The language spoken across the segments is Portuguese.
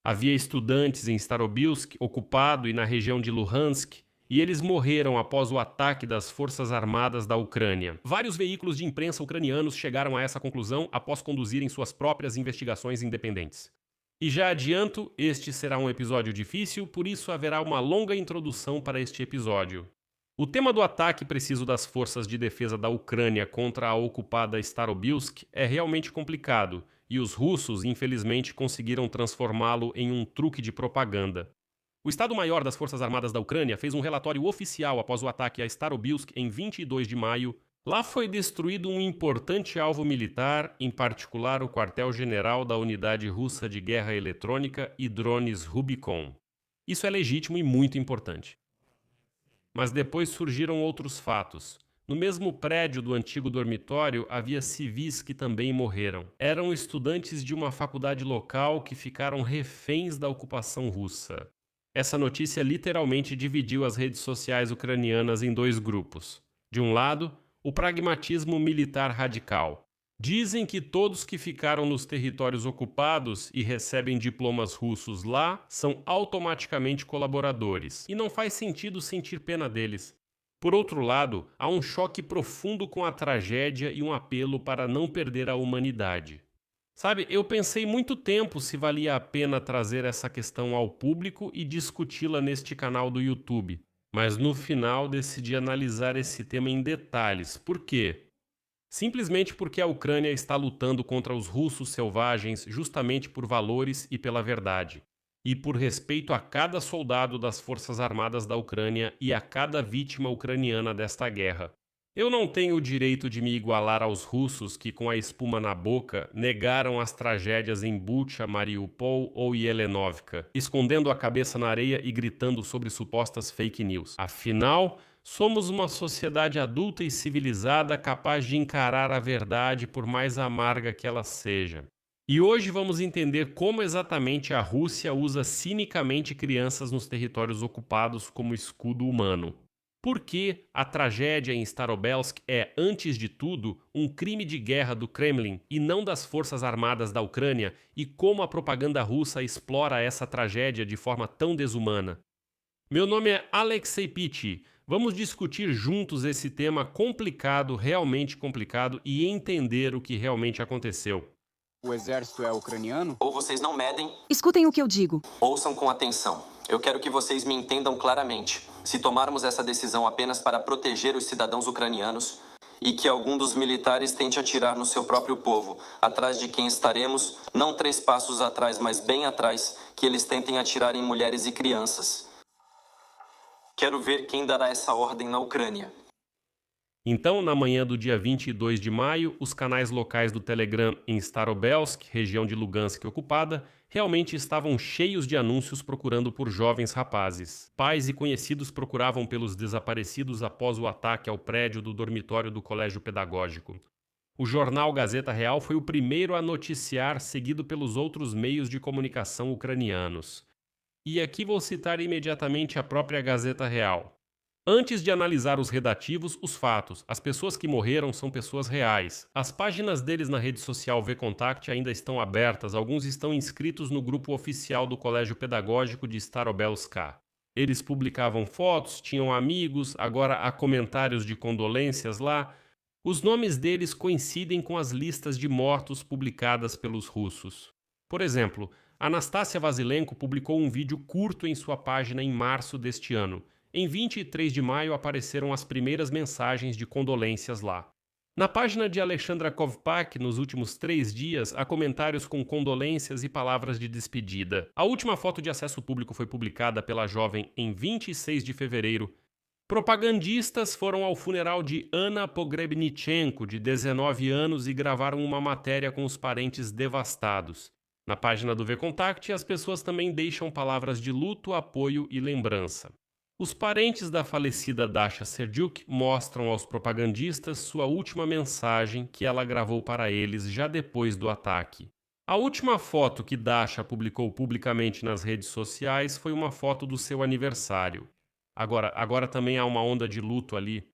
Havia estudantes em Starobilsk, ocupado, e na região de Luhansk, e eles morreram após o ataque das forças armadas da Ucrânia. Vários veículos de imprensa ucranianos chegaram a essa conclusão após conduzirem suas próprias investigações independentes. E já adianto, este será um episódio difícil, por isso haverá uma longa introdução para este episódio. O tema do ataque preciso das forças de defesa da Ucrânia contra a ocupada Starobilsk é realmente complicado, e os russos, infelizmente, conseguiram transformá-lo em um truque de propaganda. O Estado-Maior das Forças Armadas da Ucrânia fez um relatório oficial após o ataque a Starobilsk em 22 de maio. Lá foi destruído um importante alvo militar, em particular o quartel-general da Unidade Russa de Guerra Eletrônica e drones Rubicon. Isso é legítimo e muito importante. Mas depois surgiram outros fatos. No mesmo prédio do antigo dormitório havia civis que também morreram. Eram estudantes de uma faculdade local que ficaram reféns da ocupação russa. Essa notícia literalmente dividiu as redes sociais ucranianas em dois grupos. De um lado, o pragmatismo militar radical. Dizem que todos que ficaram nos territórios ocupados e recebem diplomas russos lá são automaticamente colaboradores, e não faz sentido sentir pena deles. Por outro lado, há um choque profundo com a tragédia e um apelo para não perder a humanidade. Sabe, eu pensei muito tempo se valia a pena trazer essa questão ao público e discuti-la neste canal do YouTube, mas no final decidi analisar esse tema em detalhes. Por quê? Simplesmente porque a Ucrânia está lutando contra os russos selvagens justamente por valores e pela verdade, e por respeito a cada soldado das Forças Armadas da Ucrânia e a cada vítima ucraniana desta guerra. Eu não tenho o direito de me igualar aos russos que, com a espuma na boca, negaram as tragédias em Bucha, Mariupol ou Yelenovka, escondendo a cabeça na areia e gritando sobre supostas fake news. Afinal, somos uma sociedade adulta e civilizada capaz de encarar a verdade por mais amarga que ela seja. E hoje vamos entender como exatamente a Rússia usa cinicamente crianças nos territórios ocupados como escudo humano. Por que a tragédia em Starobilsk é, antes de tudo, um crime de guerra do Kremlin e não das forças armadas da Ucrânia, e como a propaganda russa explora essa tragédia de forma tão desumana? Meu nome é Alexei Pitti. Vamos discutir juntos esse tema complicado, realmente complicado, e entender o que realmente aconteceu. O exército é ucraniano? Ou vocês não medem. Escutem o que eu digo. Ouçam com atenção. Eu quero que vocês me entendam claramente. Se tomarmos essa decisão apenas para proteger os cidadãos ucranianos e que algum dos militares tente atirar no seu próprio povo, atrás de quem estaremos, não 3 passos atrás, mas bem atrás, que eles tentem atirar em mulheres e crianças. Quero ver quem dará essa ordem na Ucrânia. Então, na manhã do dia 22 de maio, os canais locais do Telegram em Starobilsk, região de Lugansk ocupada, realmente estavam cheios de anúncios procurando por jovens rapazes. Pais e conhecidos procuravam pelos desaparecidos após o ataque ao prédio do dormitório do colégio pedagógico. O jornal Gazeta Real foi o primeiro a noticiar, seguido pelos outros meios de comunicação ucranianos. E aqui vou citar imediatamente a própria Gazeta Real. Antes de analisar os redativos, os fatos. As pessoas que morreram são pessoas reais. As páginas deles na rede social VKontakte ainda estão abertas, alguns estão inscritos no grupo oficial do Colégio Pedagógico de Starobilsk. Eles publicavam fotos, tinham amigos, agora há comentários de condolências lá. Os nomes deles coincidem com as listas de mortos publicadas pelos russos. Por exemplo, Anastácia Vasilenko publicou um vídeo curto em sua página em março deste ano. Em 23 de maio apareceram as primeiras mensagens de condolências lá. Na página de Alexandra Kovpak, nos últimos 3 dias, há comentários com condolências e palavras de despedida. A última foto de acesso público foi publicada pela jovem em 26 de fevereiro. Propagandistas foram ao funeral de Anna Pogrebnichenko, de 19 anos, e gravaram uma matéria com os parentes devastados. Na página do VKontakte, as pessoas também deixam palavras de luto, apoio e lembrança. Os parentes da falecida Dasha Serdiuk mostram aos propagandistas sua última mensagem que ela gravou para eles já depois do ataque. A última foto que Dasha publicou publicamente nas redes sociais foi uma foto do seu aniversário. Agora também há uma onda de luto ali.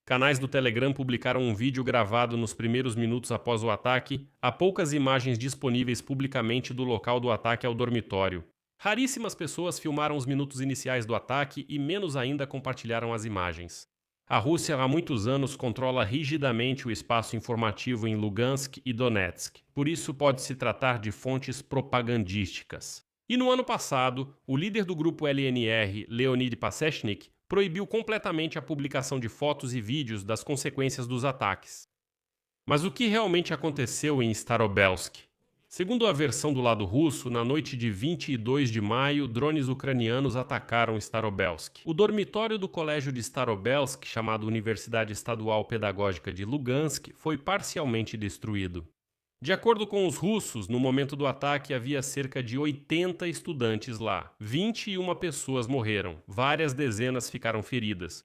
Canais do Telegram publicaram um vídeo gravado nos primeiros minutos após o ataque. Há poucas imagens disponíveis publicamente do local do ataque ao dormitório. Raríssimas pessoas filmaram os minutos iniciais do ataque e menos ainda compartilharam as imagens. A Rússia há muitos anos controla rigidamente o espaço informativo em Lugansk e Donetsk, por isso pode-se tratar de fontes propagandísticas. E no ano passado, o líder do grupo LNR, Leonid Pasechnik, proibiu completamente a publicação de fotos e vídeos das consequências dos ataques. Mas o que realmente aconteceu em Starobelsk? Segundo a versão do lado russo, na noite de 22 de maio, drones ucranianos atacaram Starobelsk. O dormitório do colégio de Starobelsk, chamado Universidade Estadual Pedagógica de Lugansk, foi parcialmente destruído. De acordo com os russos, no momento do ataque havia cerca de 80 estudantes lá. 21 pessoas morreram, várias dezenas ficaram feridas.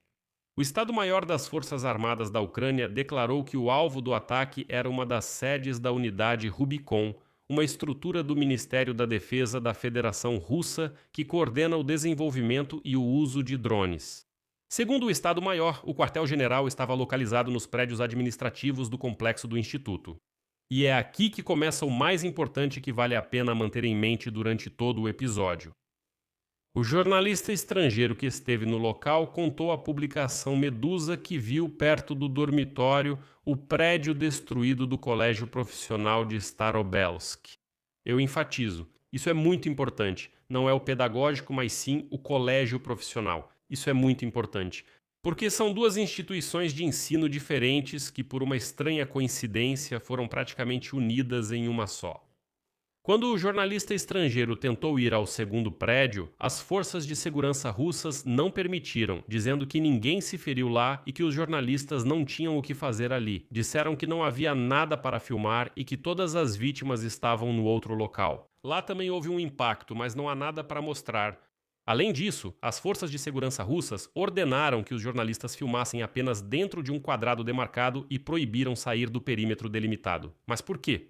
O Estado-Maior das Forças Armadas da Ucrânia declarou que o alvo do ataque era uma das sedes da unidade Rubicon, uma estrutura do Ministério da Defesa da Federação Russa que coordena o desenvolvimento e o uso de drones. Segundo o Estado-Maior, o quartel-general estava localizado nos prédios administrativos do complexo do Instituto. E é aqui que começa o mais importante que vale a pena manter em mente durante todo o episódio. O jornalista estrangeiro que esteve no local contou à publicação Medusa que viu perto do dormitório o prédio destruído do Colégio Profissional de Starobelsk. Eu enfatizo, isso é muito importante. Não é o pedagógico, mas sim o colégio profissional. Isso é muito importante. Porque são duas instituições de ensino diferentes que, por uma estranha coincidência, foram praticamente unidas em uma só. Quando o jornalista estrangeiro tentou ir ao segundo prédio, as forças de segurança russas não permitiram, dizendo que ninguém se feriu lá e que os jornalistas não tinham o que fazer ali. Disseram que não havia nada para filmar e que todas as vítimas estavam no outro local. Lá também houve um impacto, mas não há nada para mostrar. Além disso, as forças de segurança russas ordenaram que os jornalistas filmassem apenas dentro de um quadrado demarcado e proibiram sair do perímetro delimitado. Mas por quê?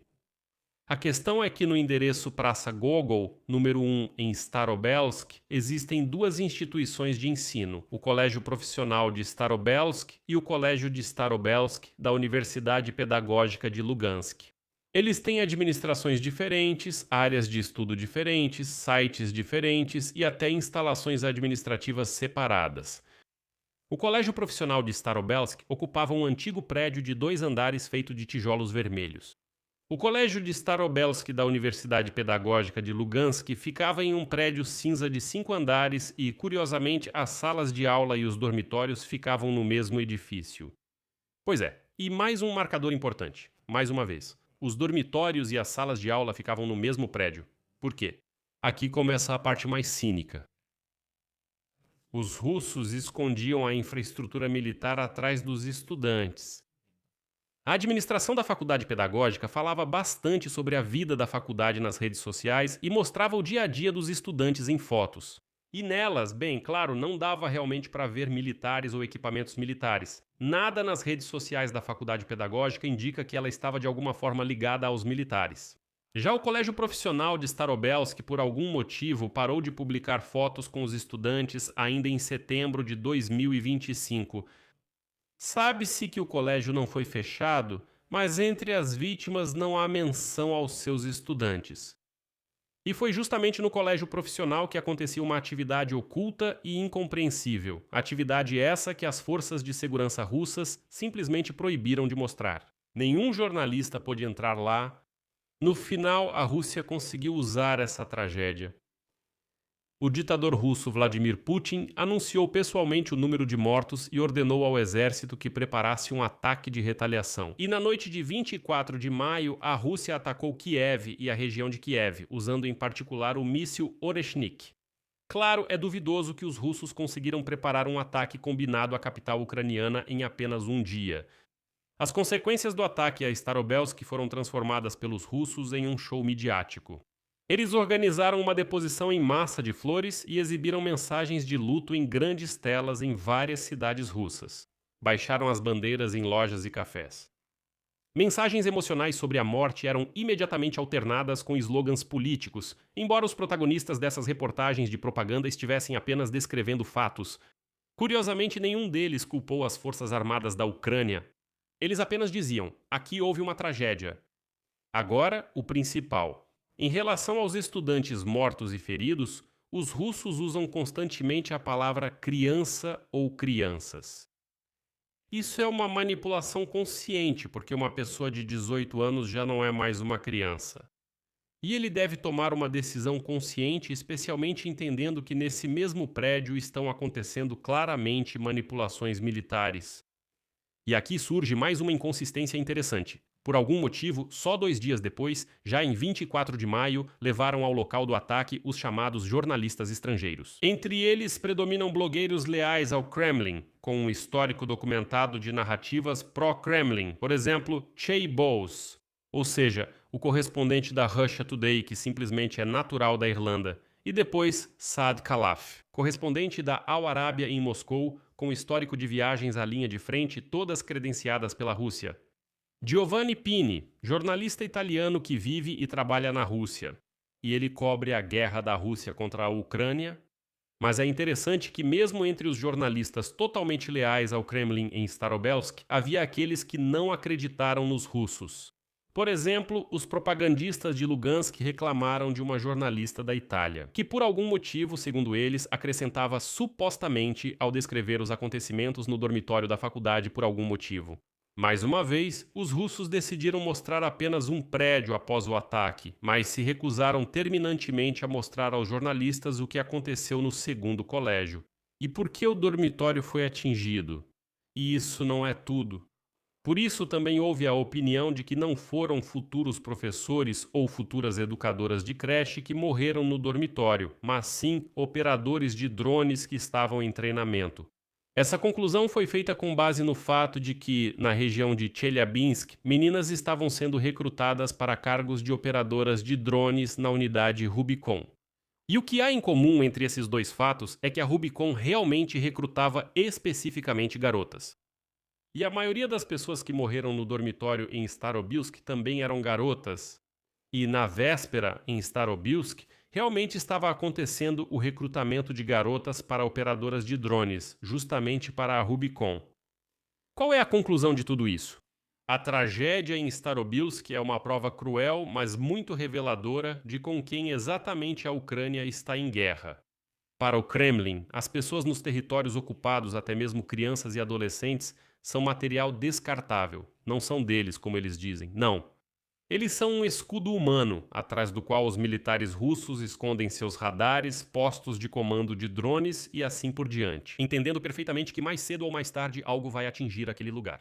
A questão é que no endereço Praça Gogol, número 1, em Starobelsk, existem duas instituições de ensino, o Colégio Profissional de Starobelsk e o Colégio de Starobelsk da Universidade Pedagógica de Lugansk. Eles têm administrações diferentes, áreas de estudo diferentes, sites diferentes e até instalações administrativas separadas. O Colégio Profissional de Starobelsk ocupava um antigo prédio de 2 andares feito de tijolos vermelhos. O Colégio de Starobelsk da Universidade Pedagógica de Lugansk ficava em um prédio cinza de 5 andares e, curiosamente, as salas de aula e os dormitórios ficavam no mesmo edifício. Pois é, e mais um marcador importante. Mais uma vez, os dormitórios e as salas de aula ficavam no mesmo prédio. Por quê? Aqui começa a parte mais cínica. Os russos escondiam a infraestrutura militar atrás dos estudantes. A administração da faculdade pedagógica falava bastante sobre a vida da faculdade nas redes sociais e mostrava o dia a dia dos estudantes em fotos. E nelas, bem, claro, não dava realmente para ver militares ou equipamentos militares. Nada nas redes sociais da faculdade pedagógica indica que ela estava de alguma forma ligada aos militares. Já o Colégio Profissional de Starobelsk, por algum motivo, parou de publicar fotos com os estudantes ainda em setembro de 2025. Sabe-se que o colégio não foi fechado, mas entre as vítimas não há menção aos seus estudantes. E foi justamente no colégio profissional que acontecia uma atividade oculta e incompreensível, atividade essa que as forças de segurança russas simplesmente proibiram de mostrar. Nenhum jornalista pôde entrar lá. No final, a Rússia conseguiu usar essa tragédia. O ditador russo Vladimir Putin anunciou pessoalmente o número de mortos e ordenou ao exército que preparasse um ataque de retaliação. E na noite de 24 de maio, a Rússia atacou Kiev e a região de Kiev, usando em particular o míssil Oreshnik. Claro, é duvidoso que os russos conseguiram preparar um ataque combinado à capital ucraniana em apenas um dia. As consequências do ataque a Starobelsk foram transformadas pelos russos em um show midiático. Eles organizaram uma deposição em massa de flores e exibiram mensagens de luto em grandes telas em várias cidades russas. Baixaram as bandeiras em lojas e cafés. Mensagens emocionais sobre a morte eram imediatamente alternadas com slogans políticos, embora os protagonistas dessas reportagens de propaganda estivessem apenas descrevendo fatos. Curiosamente, nenhum deles culpou as Forças Armadas da Ucrânia. Eles apenas diziam: aqui houve uma tragédia. Agora, o principal. Em relação aos estudantes mortos e feridos, os russos usam constantemente a palavra criança ou crianças. Isso é uma manipulação consciente, porque uma pessoa de 18 anos já não é mais uma criança. E ele deve tomar uma decisão consciente, especialmente entendendo que nesse mesmo prédio estão acontecendo claramente manipulações militares. E aqui surge mais uma inconsistência interessante. Por algum motivo, só 2 dias depois, já em 24 de maio, levaram ao local do ataque os chamados jornalistas estrangeiros. Entre eles predominam blogueiros leais ao Kremlin, com um histórico documentado de narrativas pró-Kremlin, por exemplo, Chey Bowes, ou seja, o correspondente da Russia Today, que simplesmente é natural da Irlanda, e depois Saad Khalaf, correspondente da Al Arabiya em Moscou, com histórico de viagens à linha de frente, todas credenciadas pela Rússia. Giovanni Pini, jornalista italiano que vive e trabalha na Rússia, e ele cobre a guerra da Rússia contra a Ucrânia, mas é interessante que mesmo entre os jornalistas totalmente leais ao Kremlin em Starobelsk, havia aqueles que não acreditaram nos russos. Por exemplo, os propagandistas de Lugansk reclamaram de uma jornalista da Itália, que por algum motivo, segundo eles, acrescentava supostamente ao descrever os acontecimentos no dormitório da faculdade por algum motivo. Mais uma vez, os russos decidiram mostrar apenas um prédio após o ataque, mas se recusaram terminantemente a mostrar aos jornalistas o que aconteceu no segundo colégio. E por que o dormitório foi atingido? E isso não é tudo. Por isso também houve a opinião de que não foram futuros professores ou futuras educadoras de creche que morreram no dormitório, mas sim operadores de drones que estavam em treinamento. Essa conclusão foi feita com base no fato de que, na região de Chelyabinsk, meninas estavam sendo recrutadas para cargos de operadoras de drones na unidade Rubicon. E o que há em comum entre esses dois fatos é que a Rubicon realmente recrutava especificamente garotas. E a maioria das pessoas que morreram no dormitório em Starobilsk também eram garotas. E na véspera, em Starobilsk, realmente estava acontecendo o recrutamento de garotas para operadoras de drones, justamente para a Rubicon. Qual é a conclusão de tudo isso? A tragédia em Starobilsk é uma prova cruel, mas muito reveladora de com quem exatamente a Ucrânia está em guerra. Para o Kremlin, as pessoas nos territórios ocupados, até mesmo crianças e adolescentes, são material descartável. Não são deles, como eles dizem. Não. Eles são um escudo humano, atrás do qual os militares russos escondem seus radares, postos de comando de drones e assim por diante, entendendo perfeitamente que mais cedo ou mais tarde algo vai atingir aquele lugar.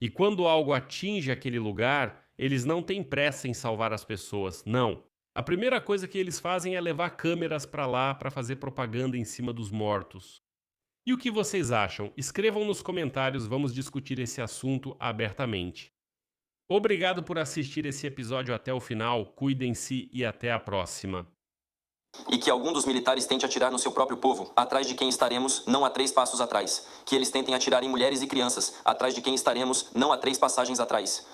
E quando algo atinge aquele lugar, eles não têm pressa em salvar as pessoas, não. A primeira coisa que eles fazem é levar câmeras para lá para fazer propaganda em cima dos mortos. E o que vocês acham? Escrevam nos comentários, vamos discutir esse assunto abertamente. Obrigado por assistir esse episódio até o final, cuidem-se e até a próxima. E que algum dos militares tente atirar no seu próprio povo, atrás de quem estaremos, não a 3 passos atrás. Que eles tentem atirar em mulheres e crianças, atrás de quem estaremos, não a 3 passagens atrás.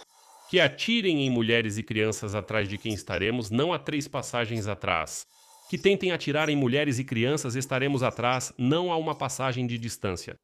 Que atirem em mulheres e crianças atrás de quem estaremos, não a 3 passagens atrás. Que tentem atirar em mulheres e crianças, estaremos atrás, não a uma passagem de distância.